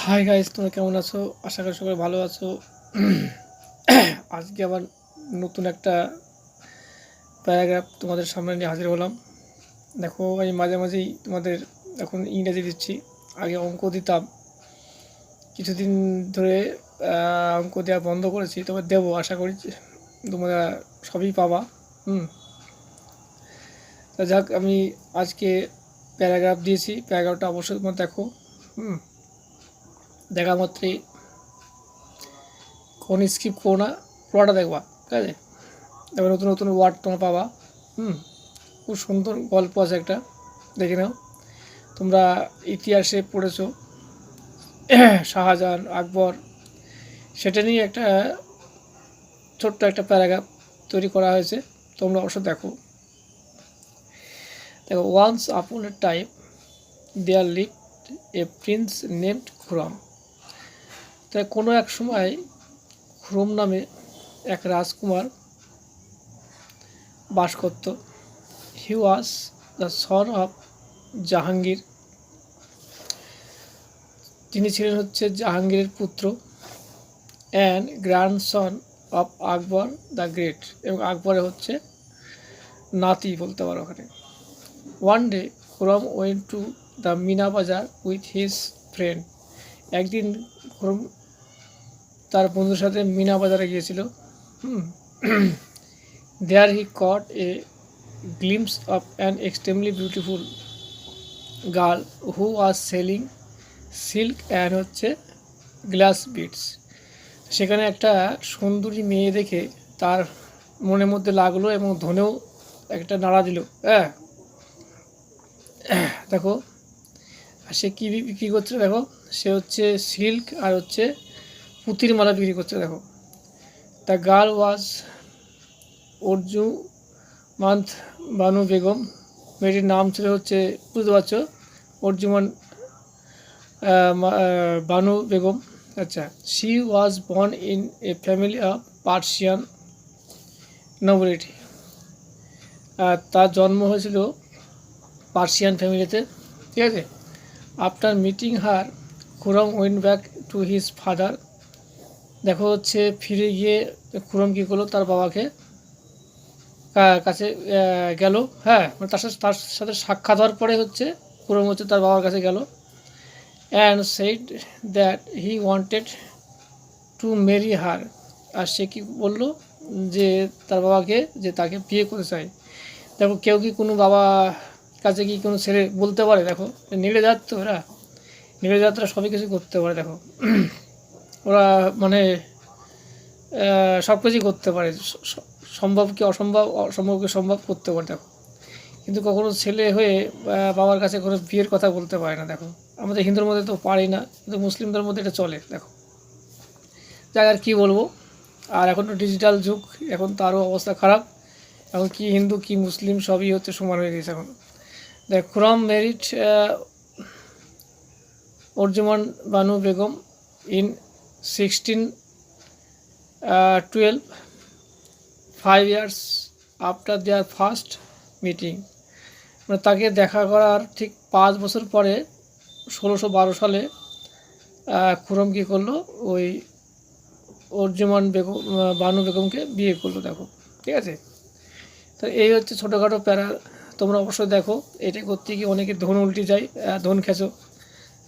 Hi guys, তোমরা কেমন আছো? আশা করি সবাই ভালো আছো। আজকে আবার নতুন একটা প্যারাগ্রাফ তোমাদের সামনে নিয়ে হাজির হলাম। দেখো, আমি মাঝে মাঝেই তোমাদের এখন ইংরেজি দিচ্ছি। আগে অঙ্ক দিতাম, কিছুদিন ধরে অঙ্ক দেওয়া বন্ধ করেছি, তবে দেবো, আশা করি তোমরা সবই পাবা। হুম তা যাক, আমি আজকে প্যারাগ্রাফ দিয়েছি, প্যারাগ্রাফটা অবশ্যই তোমরা দেখো। হুম দেখা মাত্রই কোন স্কিপ করো না, পুরোটা দেখবা, ঠিক আছে? এবার নতুন নতুন ওয়ার্ড তোমরা পাবা। হুম খুব সুন্দর গল্প আছে একটা, দেখে নাও। তোমরা ইতিহাসে পড়েছো শাহজাহান, আকবর, সেটা নিয়ে একটা ছোট্ট একটা প্যারাগ্রাফ তৈরি করা হয়েছে, তোমরা অবশ্য দেখো। দেখো, once upon a time there lived a prince named Khurram. তাই কোনো এক সময় খুরম নামে এক রাজকুমার বাস করত। He was the son of Jahangir. তিনি ছিলেন হচ্ছে জাহাঙ্গীরের পুত্র, and grandson of Akbar the great, এবং আকবরের হচ্ছে নাতি বলতে পারো ওখানে। One day Khurram went to the Meena Bazaar with his friend. একদিন খুরম তার বন্ধুর সাথে মিনা বাজারে গিয়েছিল। There he caught a glimpse of an extremely beautiful girl who was selling silk and হচ্ছে গ্লাস বিটস। সেখানে একটা সুন্দরী মেয়ে দেখে তার মনের মধ্যে লাগলো এবং ধনেও একটা নাড়া দিল। হ্যাঁ, দেখো, আর সে কী বিক্রি করছে দেখো, সে হচ্ছে সিল্ক আর হচ্ছে পুঁতির মালা বিক্রি করছে। দেখো, the girl was Arjumand Banu Begum. মেয়েটির নাম ছিল হচ্ছে, বুঝতে পারছো, অর্জুমান বানু বেগম। আচ্ছা, she was born in a family of Persian nobility. তার জন্ম হয়েছিল পার্সিয়ান ফ্যামিলিতে, ঠিক আছে। After meeting her Khurram went back to his father. দেখো হচ্ছে, ফিরে গিয়ে খুরম কী করলো, তার বাবাকে কাছে গেল। হ্যাঁ, মানে তার সাথে সাক্ষাৎ হওয়ার পরে হচ্ছে খুরম হচ্ছে তার বাবার কাছে গেল, and said that he wanted to marry her. আর সে কি বললো, যে তার বাবাকে যে তাকে বিয়ে করতে চায়। দেখো, কেউ কি কোনো বাবা কাছে কি কোনো ছেলে বলতে পারে? দেখো, নেড়ে যাত তো ওরা, নেড়ে যাত্রা সবই কিছু করতে পারে। দেখো, ওরা মানে সব কিছুই করতে পারে, সম্ভবকে অসম্ভব, অসম্ভবকে সম্ভব করতে পারে। দেখো, কিন্তু কখনো ছেলে হয়ে বাবার কাছে কোনো বিয়ের কথা বলতে পারে না। দেখো, আমাদের হিন্দুর মধ্যে তো পারি না, কিন্তু মুসলিমদের মধ্যে এটা চলে। দেখো, যাক, আর কী বলবো। আর এখন তো ডিজিটাল যুগ, এখন তো আরও অবস্থা খারাপ। এখন কি হিন্দু কি মুসলিম সবই হচ্ছে সমান হয়ে গেছে এখন। দেখ, Khurram married Arjumand Banu Begum in 1612, 5 years after their first meeting. মানে তাকে দেখা করার ঠিক 5 বছর পরে 1612 সালে খুরম কী করলো, ওই অর্জুমান বেগম বানু বেগমকে বিয়ে করলো। দেখো, ঠিক আছে। তো এই হচ্ছে ছোটোখাটো প্যারা, তোমরা অবশ্যই দেখো। এটা করতে গিয়ে অনেকে ধন উল্টে যায়, ধন খেঁচো।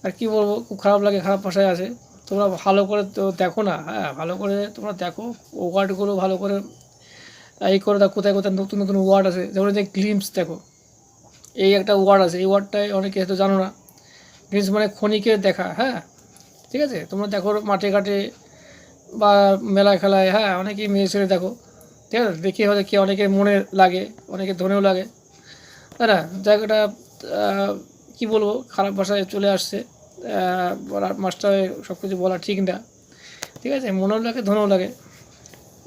আর কী বলবো, খুব খারাপ লাগে, খারাপ ভাষায় আছে। তোমরা ভালো করে তো দেখো না, হ্যাঁ, ভালো করে তোমরা দেখো, ওয়ার্ডগুলো ভালো করে এই করে দেখো, কোথায় কোথায় নতুন নতুন ওয়ার্ড আছে। যেমন যে গ্লিমস, দেখো, এই একটা ওয়ার্ড আছে, এই ওয়ার্ডটাই অনেকে হয়তো জানো না। গ্লিমস মানে ক্ষণিকের দেখা। হ্যাঁ, ঠিক আছে, তোমরা দেখো মাঠে ঘাটে বা মেলা খেলায়, হ্যাঁ, অনেকেই মেয়ে ছেলে দেখো, ঠিক আছে, দেখে হয়তো কি অনেকের মনে লাগে, অনেকের ধনেও লাগে, তাই না? জায়গাটা কী বলবো, খারাপ ভাষায় চলে আসছে, বলার মাস্টারে সব কিছু বলা ঠিক না, ঠিক আছে, মনেও লাগে ধনেও লাগে।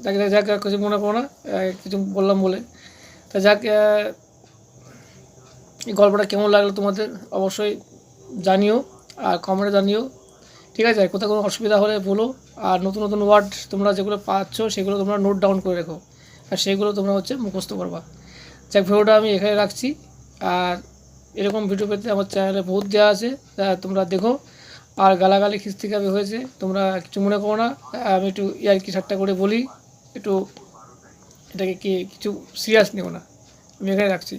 যাকে যাক, কিছু মনে করো না, কিছু বললাম বলে। তা যাক, এই গল্পটা কেমন লাগলো তোমাদের অবশ্যই জানিও, আর কমেন্টে জানিও, ঠিক আছে। আর কোথাও কোনো অসুবিধা হলে বলো। আর নতুন নতুন ওয়ার্ড তোমরা যেগুলো পাচ্ছ সেগুলো তোমরা নোট ডাউন করে রেখো, আর সেগুলো তোমরা হচ্ছে মুখস্থ করবা। যাক, ভিডিওটা আমি এখানে রাখছি। আর এরকম ভিডিও পেতে আমার চ্যানেলে বহুত দেওয়া আছে, তোমরা দেখো। আর গালাগালি খিস্তিখাবে হয়েছে, তোমরা কিছু মনে করো না। আমি একটু ইয়ার্কি ঠাট্টা করে বলি, একটু এটাকে কি কিছু সিরিয়াস নিও না। আমি এখানে রাখছি।